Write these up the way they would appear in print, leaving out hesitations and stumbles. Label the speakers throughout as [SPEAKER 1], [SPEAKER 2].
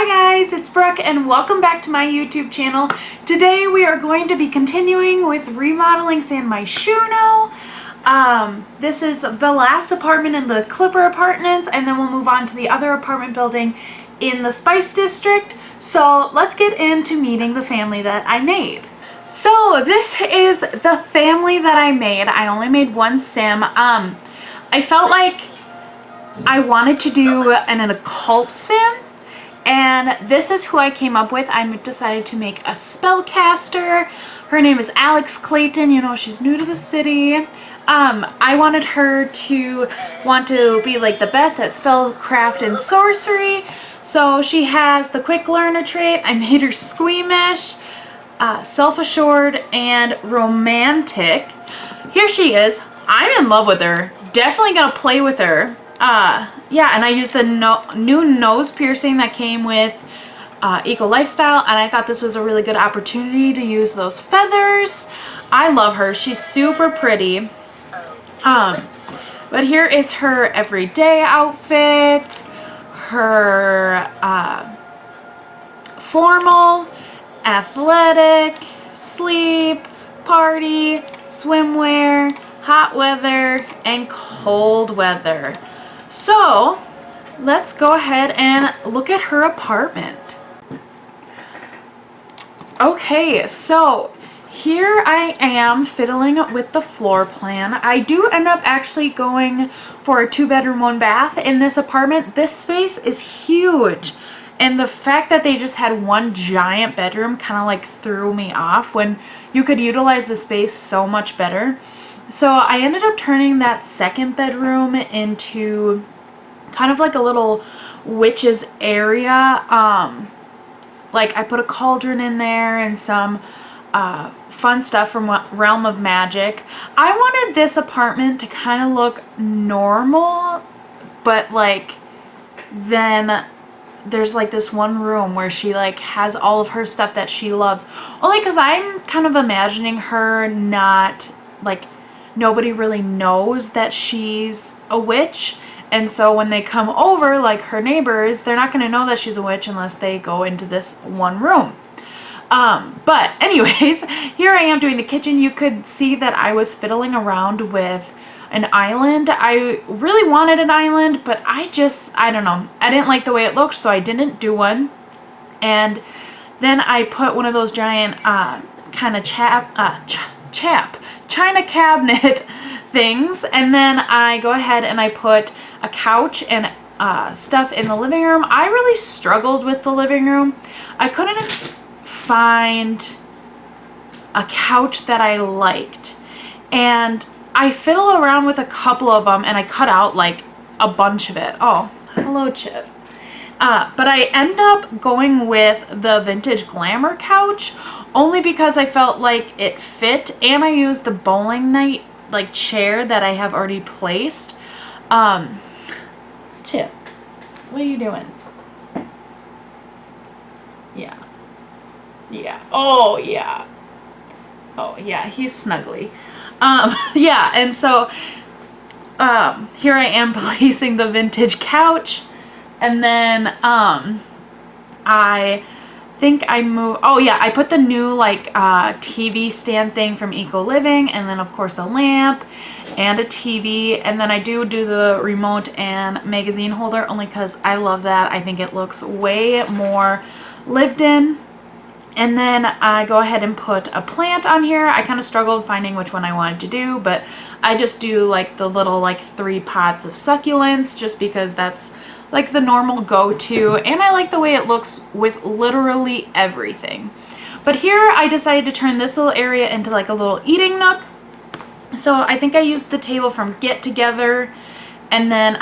[SPEAKER 1] Hi guys, it's Brooke and welcome back to my YouTube channel. Today we are going to be continuing with remodeling San Myshuno. This is the last apartment in the Clipper Apartments, and then we'll move on to the other apartment building in the Spice District. So let's get into meeting the family that I made. So this is the family that I made. I only made one sim. I felt like I wanted to do an occult sim, and this is who I came up with. I decided to make a spellcaster. Her name is Alex Clayton. You know, she's new to the city. I wanted her to want to be like the best at spellcraft and sorcery. So she has the quick learner trait. I made her squeamish, self-assured, and romantic. Here she is. I'm in love with her. Definitely gonna play with her. Yeah, and I used the new nose piercing that came with Eco Lifestyle, and I thought this was a really good opportunity to use those feathers. I love her. She's super pretty. But here is her everyday outfit, her formal, athletic, sleep, party, swimwear, hot weather, and cold weather. So let's go ahead and look at her apartment. Okay, so here I am fiddling with the floor plan. I do end up actually going for a 2-bedroom, 1-bath in this apartment. This space is huge, and the fact that they just had one giant bedroom kind of like threw me off when you could utilize the space so much better. So I ended up turning that second bedroom into kind of like a little witch's area. Like I put a cauldron in there and some fun stuff from Realm of Magic. I wanted this apartment to kind of look normal, but like then there's like this one room where she like has all of her stuff that she loves. Only because I'm kind of imagining her not like, nobody really knows that she's a witch, and so when they come over, like her neighbors, they're not going to know that she's a witch unless they go into this one room. But anyways, here I am doing the kitchen. You could see that I was fiddling around with an island. I really wanted an island, but I don't know. I didn't like the way it looked, so I didn't do one. And then I put one of those giant kind of china cabinet things, and then I go ahead and I put a couch and stuff in the living room. I really struggled with the living room. I couldn't find a couch that I liked, and I fiddle around with a couple of them, and I cut out like a bunch of it. Oh, hello, Chip. But I end up going with the vintage glamour couch only because I felt like it fit, and I used the bowling night like chair that I have already placed. Chip, what are you doing? Yeah. Oh yeah. He's snuggly. Yeah, and so here I am placing the vintage couch. And then I think I moved, oh yeah, I put the new like TV stand thing from Eco Living, and then of course a lamp and a TV, and then I do the remote and magazine holder only because I love that. I think it looks way more lived in. And then I go ahead and put a plant on here. I kind of struggled finding which one I wanted to do, but I just do like the little like 3 pots of succulents just because that's like the normal go-to, and I like the way it looks with literally everything. But here I decided to turn this little area into like a little eating nook. So I think I used the table from Get Together, and then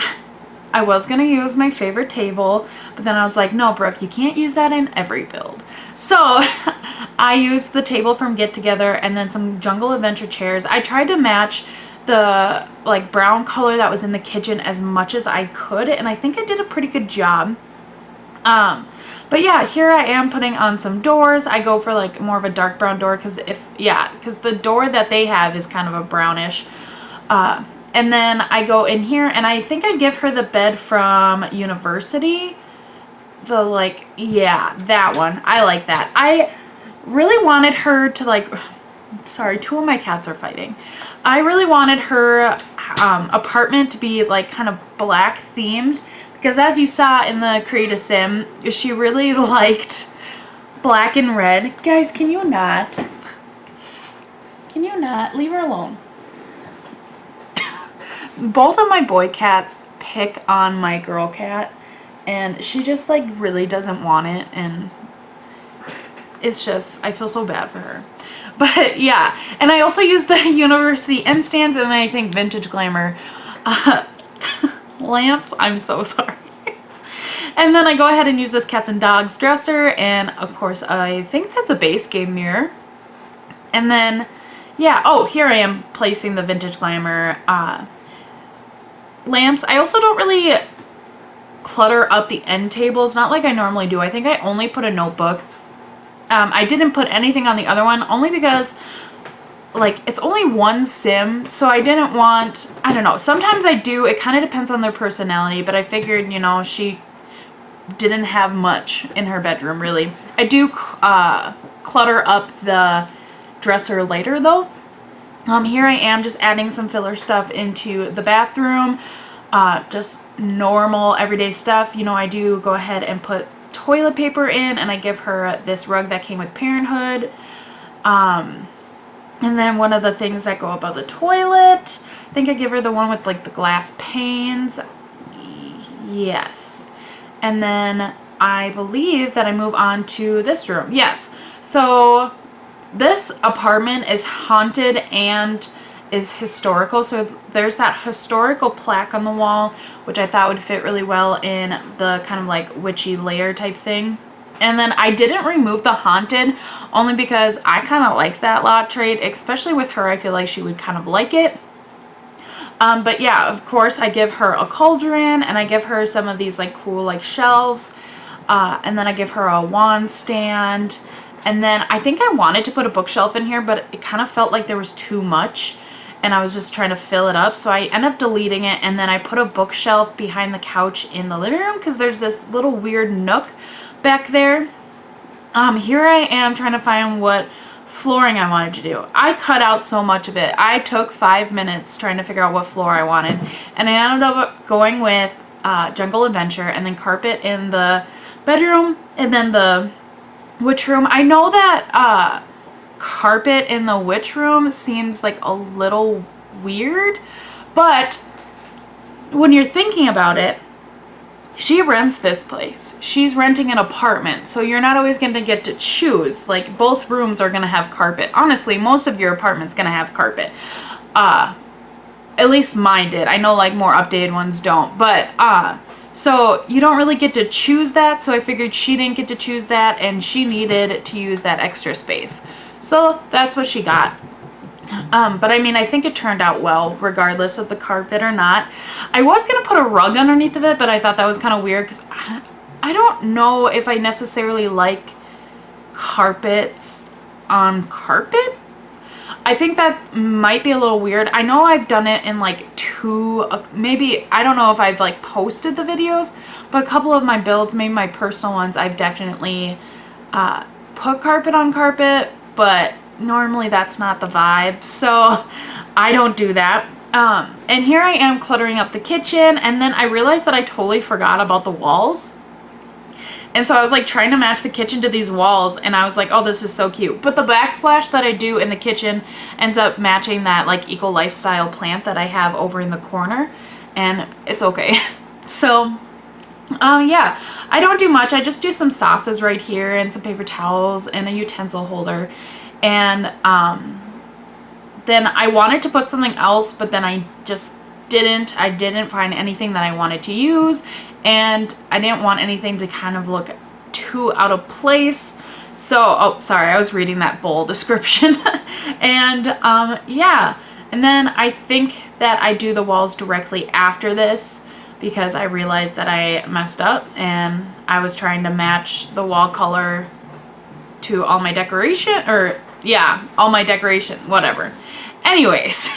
[SPEAKER 1] I was gonna use my favorite table, but then I was like, no, Brooke, you can't use that in every build. So I used the table from Get Together and then some Jungle Adventure chairs. I tried to match the like brown color that was in the kitchen as much as I could, and I think I did a pretty good job. But yeah, here I am putting on some doors. I go for like more of a dark brown door because because the door that they have is kind of a brownish. And then I go in here and I think I give her the bed from University the like, yeah, that one. I like that. I really wanted her to like, sorry, two of my cats are fighting. I really wanted her apartment to be like kind of black themed, because as you saw in the Create a Sim, she really liked black and red. Guys, can you not? Can you not? Leave her alone. Both of my boy cats pick on my girl cat, and she just like really doesn't want it, and it's just, I feel so bad for her. But yeah, and I also use the University End stands, and I think Vintage Glamour lamps. I'm so sorry. And then I go ahead and use this cats and dogs dresser, and of course I think that's a base game mirror. And then, yeah, oh, here I am placing the Vintage Glamour lamps. I also don't really clutter up the end tables, not like I normally do. I think I only put a notebook. I didn't put anything on the other one, only because like it's only one sim, so I didn't want, I don't know, sometimes I do, it kind of depends on their personality, but I figured, you know, she didn't have much in her bedroom really. I do clutter up the dresser later though. Here I am just adding some filler stuff into the bathroom, just normal everyday stuff. You know, I do go ahead and put toilet paper in, and I give her this rug that came with Parenthood. And then one of the things that go above the toilet, I think I give her the one with like the glass panes. Yes. And then I believe that I move on to this room. Yes. So this apartment is haunted and is historical, so there's that historical plaque on the wall, which I thought would fit really well in the kind of like witchy layer type thing. And then I didn't remove the haunted, only because I kind of like that lot trait, especially with her. I feel like she would kind of like it. But yeah, of course I give her a cauldron, and I give her some of these like cool like shelves, and then I give her a wand stand. And then I think I wanted to put a bookshelf in here, but it kind of felt like there was too much, and I was just trying to fill it up. So I end up deleting it, and then I put a bookshelf behind the couch in the living room, because there's this little weird nook back there. Here I am trying to find what flooring I wanted to do. I cut out so much of it. I took 5 minutes trying to figure out what floor I wanted, and I ended up going with Jungle Adventure, and then carpet in the bedroom, and then the witch room. I know that carpet in the witch room seems like a little weird, but when you're thinking about it, she rents this place. She's renting an apartment, so you're not always going to get to choose. Like, both rooms are going to have carpet. Honestly, most of your apartment's going to have carpet. At least mine did. I know like more updated ones don't, but so you don't really get to choose that, so I figured she didn't get to choose that, and she needed to use that extra space. So that's what she got. But I mean, I think it turned out well, regardless of the carpet or not. I was going to put a rug underneath of it, but I thought that was kind of weird, because I don't know if I necessarily like carpets on carpet. I think that might be a little weird. I know I've done it in like maybe, I don't know if I've like posted the videos, but a couple of my builds, maybe my personal ones, I've definitely put carpet on carpet, but normally that's not the vibe, so I don't do that. And here I am cluttering up the kitchen, and then I realized that I totally forgot about the walls. And so I was like trying to match the kitchen to these walls, and I was like, oh, this is so cute. But the backsplash that I do in the kitchen ends up matching that like eco lifestyle plant that I have over in the corner, and it's okay. So yeah, I don't do much. I just do some sauces right here and some paper towels and a utensil holder. And then I wanted to put something else, but then I just didn't. I didn't find anything that I wanted to use, and I didn't want anything to kind of look too out of place. So, oh, sorry, I was reading that bowl description. And yeah, and then I think that I do the walls directly after this, because I realized that I messed up, and I was trying to match the wall color to all my decoration, or yeah, all my decoration, whatever. Anyways,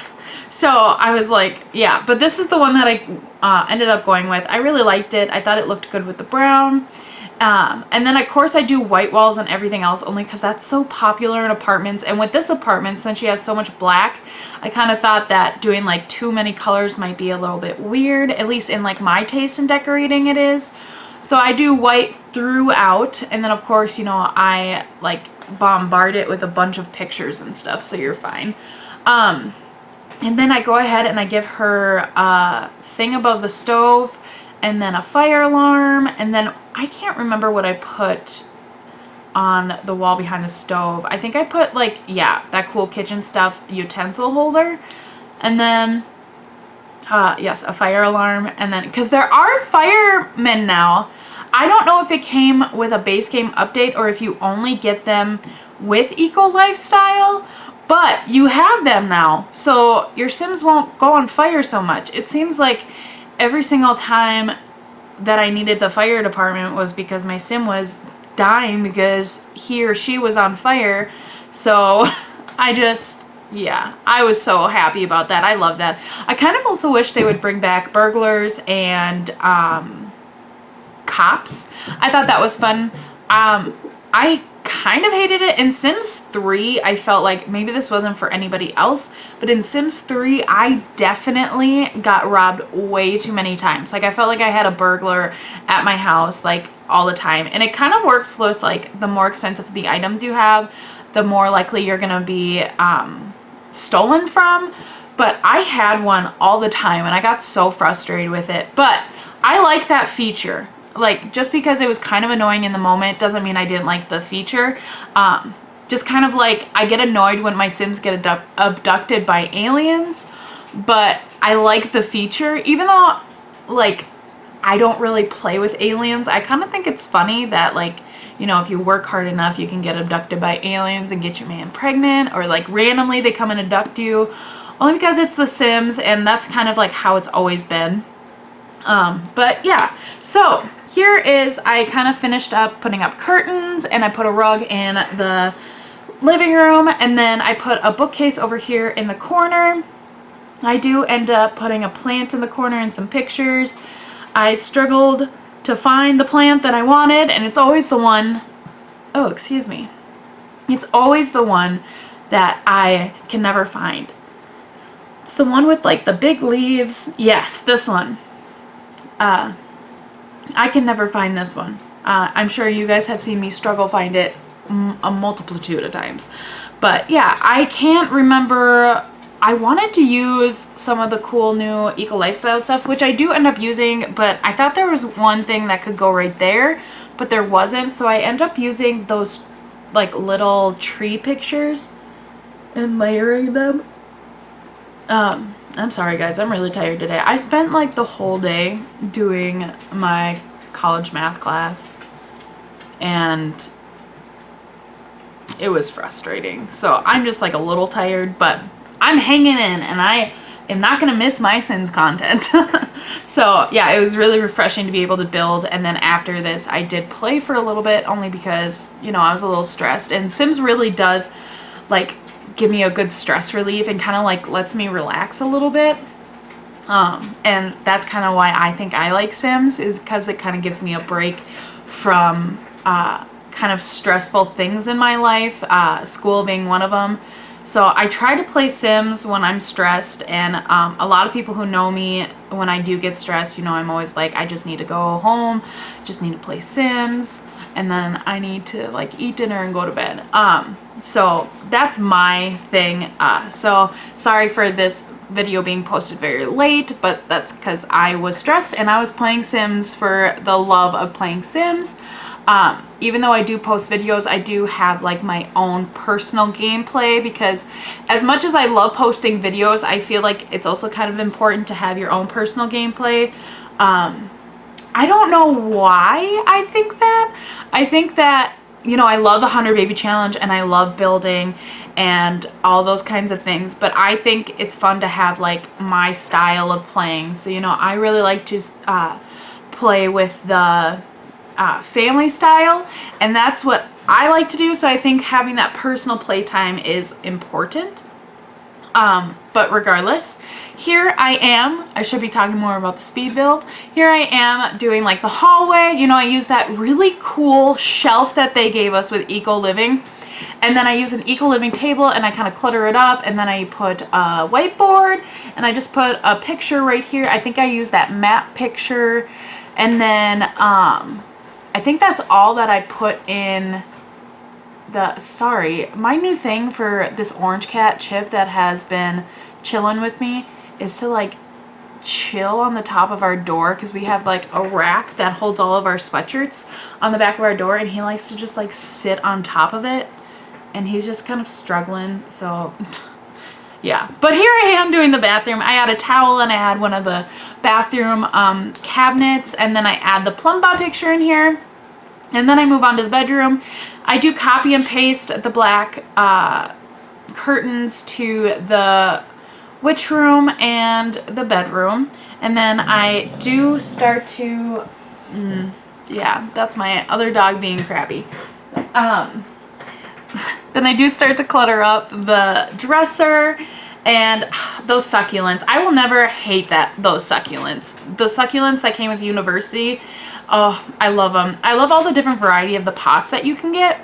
[SPEAKER 1] so I was like, yeah, but this is the one that I ended up going with. I really liked it. I thought it looked good with the brown. And then of course I do white walls and everything else only because that's so popular in apartments. And with this apartment, since she has so much black, I kind of thought that doing like too many colors might be a little bit weird, at least in like my taste in decorating it is. So I do white throughout, and then of course, you know, I like bombard it with a bunch of pictures and stuff, so you're fine. And then I go ahead and I give her a thing above the stove, and then a fire alarm, and then I can't remember what I put on the wall behind the stove. I think I put like, yeah, that cool kitchen stuff utensil holder, and then yes, a fire alarm, and then because there are firemen now. I don't know if it came with a base game update or if you only get them with Eco Lifestyle, but you have them now, so your Sims won't go on fire so much. It seems like every single time that I needed the fire department was because my Sim was dying because he or she was on fire. So yeah, I was so happy about that. I love that. I kind of also wish they would bring back burglars and cops. I thought that was fun. I kind of hated it. In Sims 3, I felt like maybe this wasn't for anybody else, but in Sims 3, I definitely got robbed way too many times. Like, I felt like I had a burglar at my house, like, all the time. And it kind of works with, like, the more expensive the items you have, the more likely you're gonna be stolen from. But I had one all the time, and I got so frustrated with it. But I like that feature. Like, just because it was kind of annoying in the moment doesn't mean I didn't like the feature. Just kind of like, I get annoyed when my Sims get abducted by aliens, but I like the feature. Even though, like, I don't really play with aliens, I kind of think it's funny that, like, you know, if you work hard enough, you can get abducted by aliens and get your man pregnant, or like randomly they come and abduct you, only because it's The Sims, and that's kind of like how it's always been. But yeah, so here is, I kind of finished up putting up curtains, and I put a rug in the living room, and then I put a bookcase over here in the corner. I do end up putting a plant in the corner and some pictures. I struggled to find the plant that I wanted, and it's always the one, oh, excuse me. It's always the one that I can never find. It's the one with like the big leaves. Yes, this one. I can never find this one. I'm sure you guys have seen me struggle find it a multitude of times. But yeah, I can't remember. I wanted to use some of the cool new Eco Lifestyle stuff, which I do end up using, but I thought there was one thing that could go right there, but there wasn't. So I end up using those like little tree pictures and layering them. I'm sorry guys, I'm really tired today. I spent like the whole day doing my college math class, and it was frustrating. So I'm just like a little tired, but I'm hanging in, and I am not gonna miss my Sims content. So yeah, it was really refreshing to be able to build, and then after this I did play for a little bit, only because, you know, I was a little stressed, and Sims really does like give me a good stress relief and kind of like lets me relax a little bit. And that's kind of why I think I like Sims, is because it kind of gives me a break from kind of stressful things in my life, school being one of them. So I try to play Sims when I'm stressed, and a lot of people who know me, when I do get stressed, you know, I'm always like, I just need to go home, just need to play Sims, and then I need to like eat dinner and go to bed. So that's my thing. So sorry for this video being posted very late, but that's because I was stressed and I was playing Sims for the love of playing Sims. Even though I do post videos, I do have like my own personal gameplay, because as much as I love posting videos, I feel like it's also kind of important to have your own personal gameplay. I don't know why I think that. I think that, you know, I love the 100 Baby Challenge and I love building and all those kinds of things, but I think it's fun to have like my style of playing. So, you know, I really like to play with the family style, and that's what I like to do. So I think having that personal playtime is important. But regardless, here I am. I should be talking more about the speed build. Here I am doing like the hallway. You know, I use that really cool shelf that they gave us with Eco Living. And then I use an Eco Living table and I kind of clutter it up. And then I put a whiteboard and I just put a picture right here. I think I use that map picture. And then I think that's all that I put in my new thing for this orange cat Chip that has been chilling with me is to like chill on the top of our door, because we have like a rack that holds all of our sweatshirts on the back of our door, and he likes to just like sit on top of it, and he's just kind of struggling. So yeah, but here I am doing the bathroom. I add a towel and I add one of the bathroom cabinets, and then I add the plumb bob picture in here, and then I move on to the bedroom. I do copy and paste the black curtains to the witch room and the bedroom. And then I do start to, yeah, that's my other dog being crabby. Then I do start to clutter up the dresser and those succulents. I will never hate those succulents. The succulents that came with University. Oh, I love them. I love all the different variety of the pots that you can get.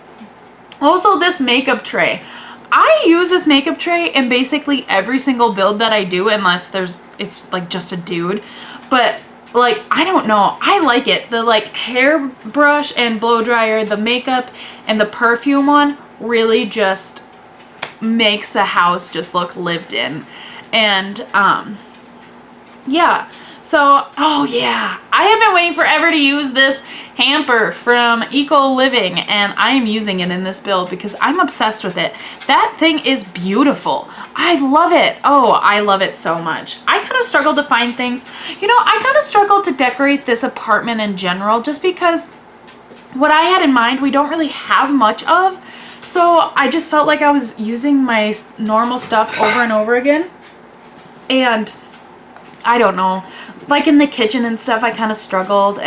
[SPEAKER 1] Also, this makeup tray. I use this makeup tray in basically every single build that I do, unless it's like just a dude. But like, I don't know. I like it. The like hairbrush and blow dryer, the makeup and the perfume one really just makes a house just look lived in. And yeah. So, oh yeah, I have been waiting forever to use this hamper from Eco Living, and I am using it in this build because I'm obsessed with it. That thing is beautiful. I love it. Oh, I love it so much. I kind of struggled to find things. You know, I kind of struggled to decorate this apartment in general just because what I had in mind, we don't really have much of. So I just felt like I was using my normal stuff over and over again. And I don't know, like in the kitchen and stuff, I kind of struggled,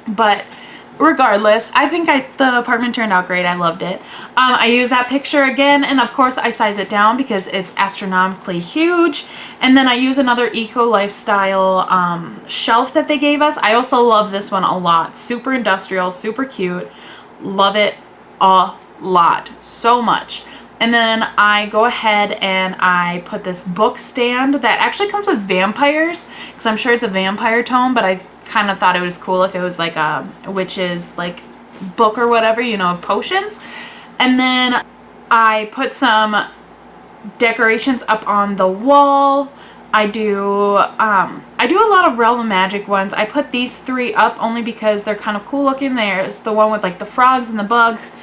[SPEAKER 1] but regardless, I think the apartment turned out great. I loved it. I used that picture again, and of course I size it down because it's astronomically huge. And then I use another Eco Lifestyle shelf that they gave us. I also love this one a lot. Super industrial, super cute. Love it a lot, so much. And then I go ahead and I put this book stand that actually comes with vampires, because I'm sure it's a vampire tome, but I kind of thought it was cool if it was like a witch's like book or whatever, you know, potions. And then I put some decorations up on the wall. I do a lot of Realm of Magic ones. I put these 3 up only because they're kind of cool looking. There's the one with like the frogs and the bugs,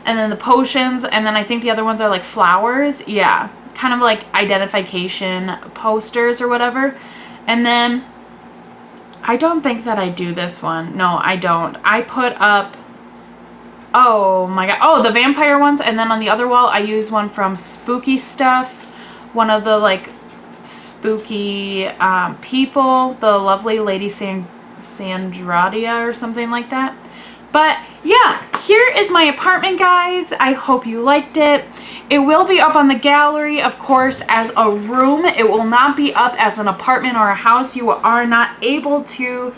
[SPEAKER 1] and then the potions, and then I think the other ones are like flowers. Yeah, kind of like identification posters or whatever. And then I don't think that I do this one. No, I don't. I put up, oh my god, oh, the vampire ones. And then on the other wall I use one from Spooky Stuff, one of the like spooky people, the lovely Lady Sandradia or something like that. But yeah, here is my apartment, guys. I hope you liked it. It will be up on the gallery, of course, as a room. It will not be up as an apartment or a house. You are not able to,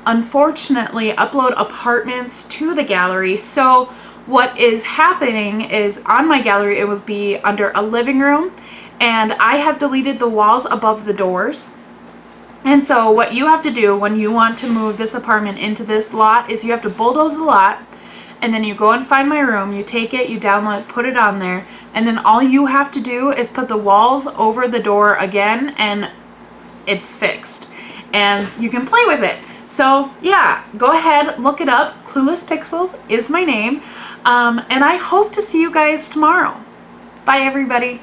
[SPEAKER 1] unfortunately, upload apartments to the gallery. So what is happening is on my gallery, it will be under a living room, and I have deleted the walls above the doors. And so what you have to do when you want to move this apartment into this lot is you have to bulldoze the lot, and then you go and find my room, you take it, you download, put it on there, and then all you have to do is put the walls over the door again, and it's fixed. And you can play with it. So yeah, go ahead, look it up. Clueless Pixels is my name. And I hope to see you guys tomorrow. Bye, everybody.